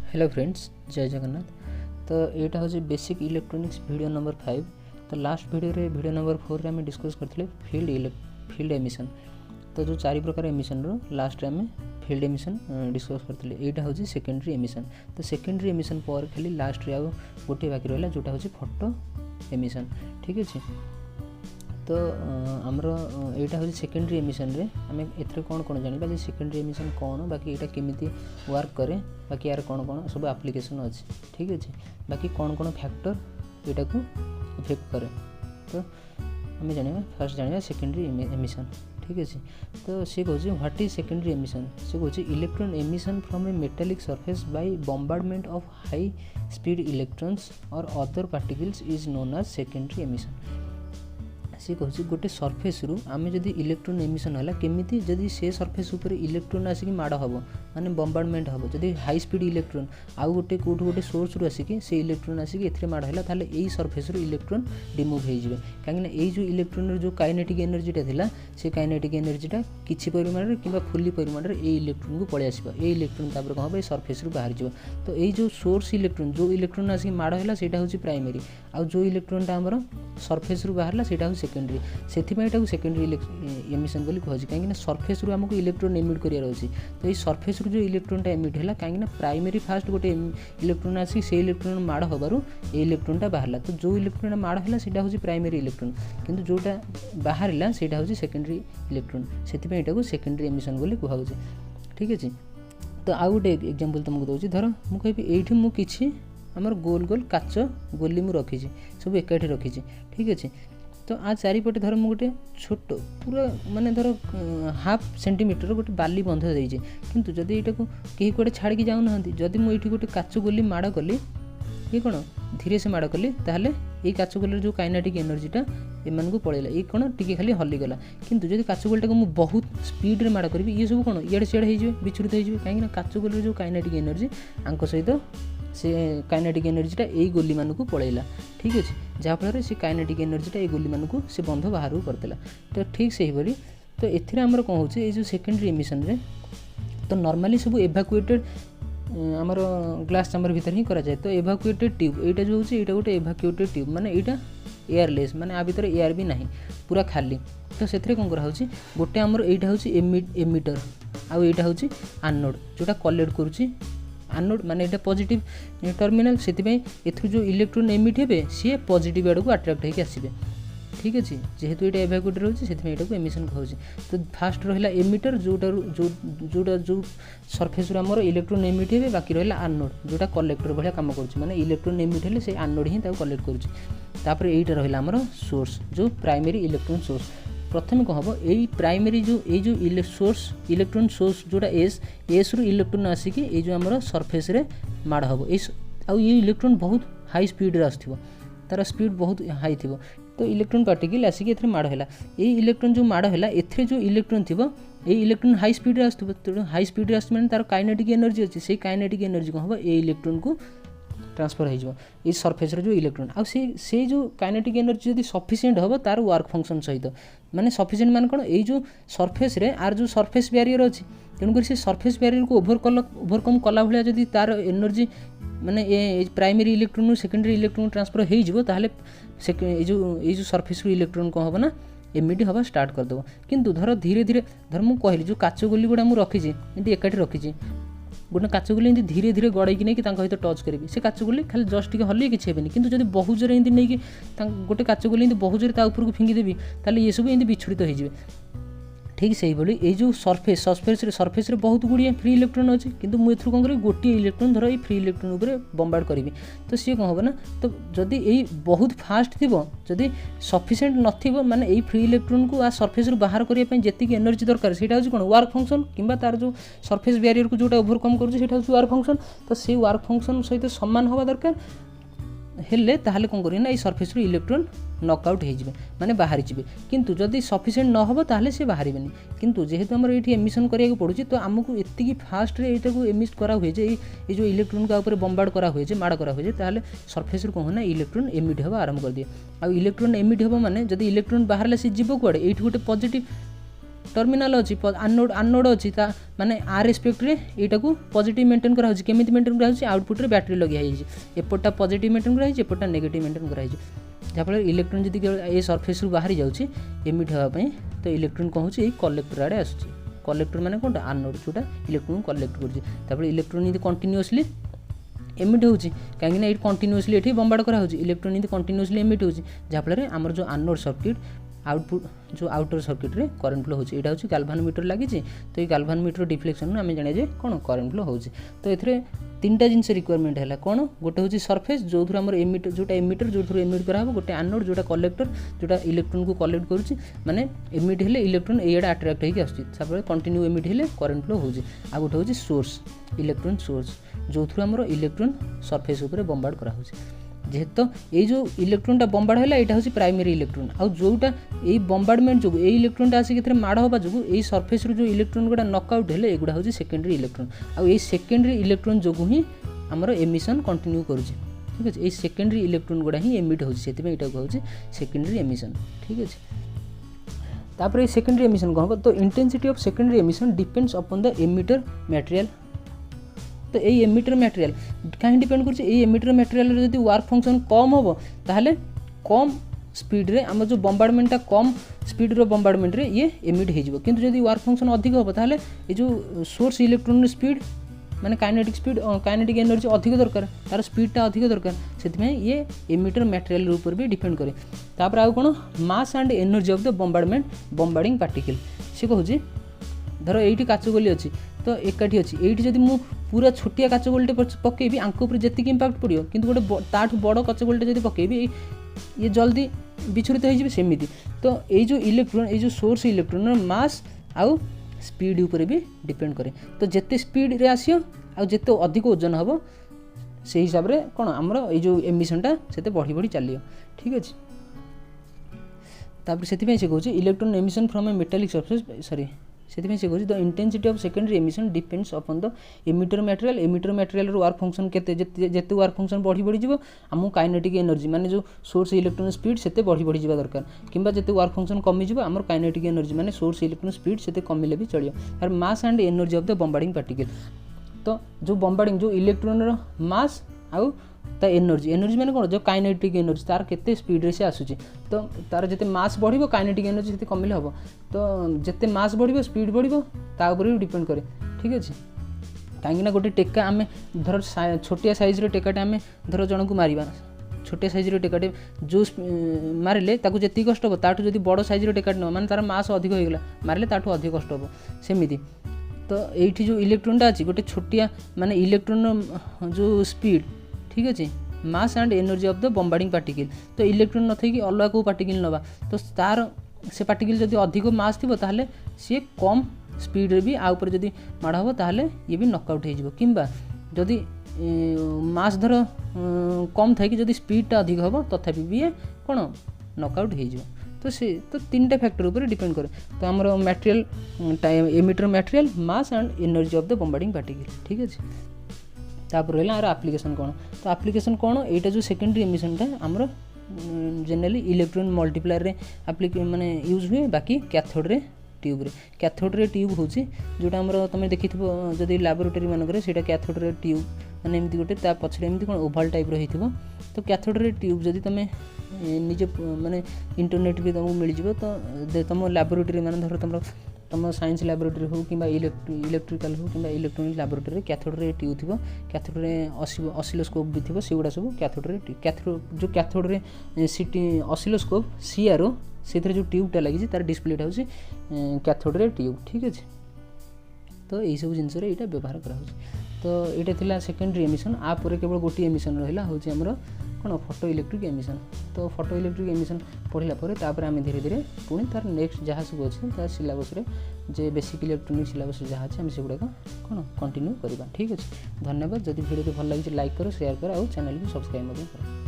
Hello friends, जय जगन्नाथ। तो यहाँ हूँ बेसिक इलेक्ट्रोनिक्स वीडियो नंबर 5। तो लास्ट वीडियो नंबर 4 रे आम डिस्कस करते फील्ड एमिशन। तो जो 4 प्रकार एमिशन रो लास्ट आम फील्ड एमिशन डिस्कस करते। यहाँ हूँ सेकेंडरी एमिशन। तो सेकेंडरी एमिशन पर खाली लास्ट रे आउ गोटे बाकी रहा जोटा हूँ फोटो एमिशन। ठीक अच्छे। तो आमर यहाँ हूँ सेकेंडरी एमिशन रे आम एथरे कौन कौन जाना जे सेकेंडरी एमिशन कौन बाकी यहाँ केमी वर्क करे बाकी यार कौन कौन सब एप्लिकेशन अच्छे। ठीक अच्छे। बाकी कौन कौन फैक्टर यहाँ को इफेक्ट करे तो आम जाना फास्ट जाना सेकेंडरी एमिशन। ठीक अच्छे। तो सी कहे व्हाट इज सेकेंडरी एमिशन। सी कहे electron emission from a metallic surface by bombardment of high speed electrons और other particles is known as secondary emission. सी कहे गोटे सरफेस रु आम जदि इलेक्ट्रॉन एमिशन है केमी जदि से सरफेस उपर इलेक्ट्रॉन आसिक माड़ हम माने बॉम्बार्डमेंट हम जदि हाई स्पीड इलेक्ट्रॉन आउ गोटे कौट गोटे सोर्स रु आसिक से इलेक्ट्रॉन आसिक ए माड़ है ताले यही सरफेस रु इलेक्ट्रॉन रिमूव हो कहीं जो इलेक्ट्रॉन जो काइनेटिक एनर्जीटा थिला से काइनेटिक एनर्जीटा किसी परिमाण कि फुली परिमाण में ये इलेक्ट्रॉन को पलि आस इलेक्ट्रॉन तापर कौन हम सरफेस रु बाहर जाव। तो ये जो सोर्स इलेक्ट्रॉन जो इलेक्ट्रॉन आसिक माड़ है से प्राइमरी आउ जो इलेक्ट्रॉनटा आमर सरफेस रु बाहर से सेकेंडरी से सेकेंडरी एमिशन बोली कहुଛି कहीं सरफेस रु आमको इलेक्ट्रॉन एमिट करार अच्छी। तो ये सरफेस रु जो इलेक्ट्रॉनटा एमिट है कहीं प्राइमरी फास्ट गोटे इलेक्ट्रॉन आसी से इलेक्ट्रॉन माड़ हबारू ये इलेक्ट्रॉनटा बाहर। तो जो इलेक्ट्रॉन माड़ है से हूँ प्राइमरी इलेक्ट्रॉन किंतु जोटा बाहर से हूँ सेकेंडरी इलेक्ट्रॉन से सेकेंडरी एमिशन बोली कहुଛି। ठीक अच्छे। तो आउ गोटे एग्जांपल तुमको दूसरी धर मुझे ये मुझे आमर गोल गोल काच गोली मु रखी सब एकाठी रखी। ठीक अच्छे। तो आ चारिपटे धर मुझे छोट पूरा माने धर हाफ सेंटीमीटर गोटे बाली बंध जाइए किंतु जदि यहाँ को कहीं कौटे छाड़ी जाऊना जदि मुझे गोटे काच गोली माड़ कली ये कौन धीरे से माड़ कली ताहले ये काच गोली जो काइनेटिक एनर्जीटा एम को पलैला ये कौन टी खाली हलीगला किंतु जब काच गोलीटा को मुझे बहुत स्पीड रे माड़ करी ये सब कौन इे सियाड़े हो विचलित हो कहीं काच गोली जो काइनेटिक एनर्जी आंक सहित से काइनेटिक एनर्जीटा यही गोली मानू पलैला। ठीक अच्छे। जहाँफल से काइनेटिक एनर्जीटा ये गोली मानू से बंध बाहर को करदेला। तो ठीक से ही बोली तो एथिरे आमर कौन होचे ये जो सेकेंडरी एमिशन रे तो नॉर्मली सब एवाकुएटेड आमर ग्लास चैम्बर भीतर ही करा जाए। तो एवाकुएटेड ट्यूब यहाँ जो होचे यहाँ गोटे एवाकुएटेड ट्यूब माने यहाँ एयरलेस माने आ भीतर एयर भी नहीं पूरा खाली। तो से कौन करा गोटे आमर यहाँ हूँ एमिटर आउ यहाँ हूँ एनोड जोटा कलेक्ट करुच्ची एनोड माने ये पॉजिटिव टर्मिनल से जो इलेक्ट्रॉन एमिट हे सी पॉजिटिव आड़ को अट्राक्ट होकर आसबे। ठीक अच्छे। जेहेतु ये एवाकुएटेड रोचे से एमिशन कहूँ। तो फास्ट रहा एमिटर जोटा जो सरफेस आमर इलेक्ट्रॉन एमिट हे बाकी रहा एनोड जोटा कलेक्टर भाया काम करुच्ची माने इलेक्ट्रॉन एमिट हेले से एनोड ही कलेक्ट करुच्ची। यहाँ रहा आमर सोर्स जो प्राइमरी इलेक्ट्रॉन सोर्स। प्रथम कौन हम यही प्राइमरी जो सोर्स इलेक्ट्रॉन सोर्स जोटा एस रु इलेक्ट्रॉन आसिक ये जो आमर सरफेस रे माड़ हम ये इलेक्ट्रॉन बहुत हाई स्पीड रे आसथिबो तार स्पीड बहुत हाई थी। तो इलेक्ट्रॉन पार्टिकल आसिक ए माड़ है ये इलेक्ट्रॉन जो माड़ है ए जो इलेक्ट्रॉन थी ये इलेक्ट्रॉन हाई स्पीड रे आसथिबो। तो हाई स्पीड रे आस माने तार काइनेटिक एनर्जी अच्छी से काइनेटिक एनर्जी कौन हम ये इलेक्ट्रॉन को ट्रांसफर हो सरफेस जो इलेक्ट्रॉन आ से जो काइनेटिक एनर्जी जब सफिसीएंट हम तार वर्क फंक्शन सहित माने सफिसीएंट मान कौन ये जो सरफेस रे आर जो सरफेस बैरियर अच्छी तेणुक से सरफेस बैरियर को ओभरकम कला भाया जब तार एनर्जी माने ये primary electron secondary electron transfer हो जो सरफेस इलेक्ट्रॉन कौन हम ना एमिट हवा स्टार्ट करदेव। किंतु धर धीरे धीरे धर मुझे कहली जो काच गोली गुड़ा मुझे रखी एकाठी रखी गोटे काच गोली धीरे धीरे गड़ाई नहीं सहित टच करी से काच गोली खाली जस्ट टी हल्ले किसी हेनी किंतु जब बहुत जोर एमती नहीं गोटे काच गोली बहुत जोर ऊपर फिंगिदेवी ताले ये सब एमती विछुड़ित हो। ठीक से ही ये जो सरफेस बहुत गुड़िया फ्री इलेक्ट्रॉन अच्छे किंतु मुझे कौन करी गोटे इलेक्ट्रॉन धर ये फ्री इलेक्ट्रॉन उपर बम्बार्ड करी तो सी कौन हम ना तो जदि यही बहुत फास्ट थी जदि सफिसीएंट नथिबो माने यही फ्री इलेक्ट्रॉन को आ सरफेस रु बाहर करने जी एनर्जी दरकार से कौन वर्क फंक्शन कि तार जो सरफेस बैरियर को जोटा ओभरकम कर वर्क फंक्शन। तो से वर्क फंक्शन सहित सामान हवा दरकार हेले ताहले कौन करें ना ये सरफेस रु इलेक्ट्रॉन नॉकआउट हो माने बाहरी जी किंतु जदि सफिसीएंट न हो ताहले से बाहर किंतु जेहेतु आमर ये एमिशन करा पड़ुची तो आमको एति फास्ट रे को एमिट करा हुए ये जो इलेक्ट्रॉन का ऊपर बम्बार्ड करा हुए माड़ करा हुए ताहले सरफेस रु कौन ना इलेक्ट्रॉन एमिट हवा आरंभ कर दिए। आ इलेक्ट्रॉन एमिट हम माने जदि इलेक्ट्रॉन बाहर से जीव कुआड़े ये गोटे पॉजिटिव टर्मिनाल अच्छी आनोड आनोड अच्छी माने आर रेस्पेक्ट रे एटा को पॉजिटिव मेंटेन करा होची केमिति मेंटेन करा होची आउटपुट रे बैटरी लगी आइछि एपटा पॉजिटिव मेंटेन करा होची एपटा नेगेटिव मेंटेन करा होची जाफल इलेक्ट्रॉन जदी ए सरफेस रु बाहरी जाउची एमिट हेबा पई तो इलेक्ट्रॉन कहूची ए कलेक्टर आडे आसुची कलेक्टर माने कोनटा आनोड जोटा इलेक्ट्रॉन कलेक्ट करची तापर इलेक्ट्रॉन यदि कंटीन्यूअसली एमिट होची काहेकि ना एट कंटीन्यूअसली एठी बम्बार्ड करा होची इलेक्ट्रॉन यदि कंटीन्यूअसली एमिट होची जाफल हमर जो आनोड सर्किट आउटपुट जो आउटर सर्किट रे करंट फ्लो होची एटा होची गाल्वानोमीटर लागि छि तो ए गाल्वानोमीटर डिफ्लेक्शन आमे जाने जे कोन करंट फ्लो होची तो एथरे तीनटा जिंस रिक्वायरमेंट हैला कोन गोटे होची सरफेस जो थ्रू हमर एमिटर जोटा एमिटर जो थ्रू एमिट करा हो गोटे एनोड जोटा कलेक्टर जोटा इलेक्ट्रॉन को कलेक्ट करूची माने एमिट हेले इलेक्ट्रॉन एडा अट्रैक्ट हेकि आछी सबले कंटिन्यू एमिट हेले करंट फ्लो होची आ गोटे होची सोर्स इलेक्ट्रॉन सोर्स जो थ्रू हमर इलेक्ट्रॉन सरफेस ऊपर बम्बार्ड करा होची जेहेतु ये जो इलेक्ट्रॉनटा बम्बार्ड है यहाँ हूँ प्राइमरी इलेक्ट्रॉन आउ जोटा ये बम्बार्डमेंट जो ये इलेक्ट्रॉनटा आसिक माड़ होगा जो ये सरफेस जो इलेक्ट्रॉन गुड़ा नकआउट है एगुड़ा हूँ सेकेंडरी इलेक्ट्रॉन आउ ये सेकेंडरी इलेक्ट्रॉन जो ही आमर एमिशन कंटिन्यू करुचे ठीक अच्छे ये सेकेंडरी इलेक्ट्रॉन गुड़ा ही एमिट होती हूँ सेकेंडरी एमिशन ठीक अच्छे तापर सेकेंडरी एमिशन कौन हम तो intensity of secondary emission depends upon the emitter material तो ये एमिटर मटेरियल कहीं डिपेंड कर एमिटर मटेरियल जब वर्क फंक्शन कम हम ताहले कम स्पीड रे आम जो बम्बार्डमेंटा कम स्पीड रो बम्बार्डमेंट रे ये एमिट हो किंतु जब वर्क फंक्शन अधिक हम ताहले ये जो सोर्स इलेक्ट्रॉन स्पीड माने काइनेटिक स्पीड काइनेटिक एनर्जी अधिक दरकार तार स्पीडटा अधिक दरकार से ये एमिटर मटेरियल ऊपर भी डिपेंड करे तापर आउ कोन mass and energy of the bombardment bombarding particle से कहूँ धर ये काचगोली अच्छी तो एकाठी अच्छी ये जब मु पूरा छोटिया काचगोलटे पकेबी आंक उपर जेतिक इंपैक्ट पड़ो किंतु गोटे ताठू बड़ काचगोलटे जब पकेबी ये जल्दी विचलित हो सेमिति तो ये जो इलेक्ट्रॉन ये जो सोर्स इलेक्ट्रॉन मास आउ स्पीड ऊपर भी डिपेंड करे तो जिते स्पीड रे आसियो आ जिते अधिक ओजन हम से हिसाब रे कौन आमर ये जो एमिशनटा से बढ़ी बढ़ी चलियो ठीक अच्छे तापर से कहूँ electron emission from a metallic surface sorry से कहूँ the intensity of secondary emission depends upon the emitter material work function केते जेते वर्क फंक्शन बढ़ी बढ़ी जीवो आमु काइनेटिक एनर्जी माने जो सोर्स इलेक्ट्रॉन स्पीड सेते बढ़ी बढ़ी जीवा दरकार किंबा जेते वर्क फंक्शन कमी जीवो आमर काइनेटिक एनर्जी माने सोर्स इलेक्ट्रॉन स्पीड सेते कमिले भी चलियो और मास and energy of the bombarding particle तो जो बम्बार्डिंग जो इलेक्ट्रॉन रो मास आउ ता एनर्जी माने कोन जो काइनेटिक एनर्जी तार केते स्पीड रे से आसुची तो तार जेते मास बढ़िबो काइनेटिक एनर्जी सेते कमिले हबो तो जेते मास बढ़िबो स्पीड बढ़िबो ता ऊपर डिपेंड करे ठीक अछि काहेकि ना गोटे टेका आमे धर छोटिया साइज रे टेकाटे आमे धर जण को मारिबा छोटे साइज रे टेकाटे जो मारिले ताको जेति कष्ट हो ताठू जदी बड़ साइज रे टेकाटे न माने तार मास अधिक हो गेला मारिले ताठू अधिक कष्ट हो सेमिति तो एठी जो इलेक्ट्रॉनटा अछि गोटे छोटिया माने इलेक्ट्रॉन जो स्पीड ठीक अच्छे मास and energy of the bombarding particle तो इलेक्ट्रॉन न थी कि अलग को पार्टिकल नवा तो तार से पार्टिकल जब अधिक मास थी ताहले सी कम स्पीड रे भी आ ऊपर जदी माड़ हो ताहले ये भी नॉकआउट हो जिवो किंबा जदी मास धर कम थाई कि जदी स्पीडटा अधिक हो तथापि भी ये कोन नॉकआउट हो जिवो तो से तो तीनटा फैक्टर ऊपर डिपेंड करे तो हमर material emitter material mass and energy of the bombarding particle ठीक अच्छे तापर रहा यार एप्लिकेशन कौन तो एप्लिकेशन कौन यहाँ जो सेकेंडरी एमिशनटा आमर जनरली इलेक्ट्रॉन मल्टीप्लायर रे माने यूज हुए बाकी कैथोड रे ट्यूब हूँ जोटा आमर तुम देखी जदि लैबोरेटरी मानक से कैथोड रे ट्यूब मैंने एमती गोटे पछरे एमती कौन ओभाल टाइप रही तो कैथोड रे ट्यूब जदि तुम निजे माने इंटरनेट भी तुमको मिल तो तुम लैबोरेटरी मान धर तुम साइंस लैबोरेटरी हो कि इलेक्ट्रिकल हो कि electronic laboratory cathode ray tube थी कैथोड रे ऑसिलोस्कोप भी थी से गुड़ा सब कैथोड रे जो कैथोड रे सीटी ऑसिलोस्कोप सीआरओ से जो ट्यूबटा लगी तार डिस्प्लेटा हो कैथोड रे ट्यूब ठीक अच्छे तो यही सब जिनस यहाँ व्यवहार करा तो यहाँ थिला सेकेंडरी एमिशन आपर केवल गोटे एमिशन रहा हूँ आमर कौन फोटो इलेक्ट्रिक एमिशन तो फोटो इलेक्ट्रिक एमिशन पढ़ला पर आम धीरे धीरे पुणी तार नेक्स्ट जहाँ सब अच्छे तार सिलेबस जे बेसिक इलेक्ट्रोनिक सिलेबस जहाँ अच्छे आम से गुड़ाक कौन कंटिन्यू करवा ठीक अच्छे धन्यवाद जदि वीडियो भल लगी लाइक करो शेयर करो और चैनल को सब्सक्राइब कर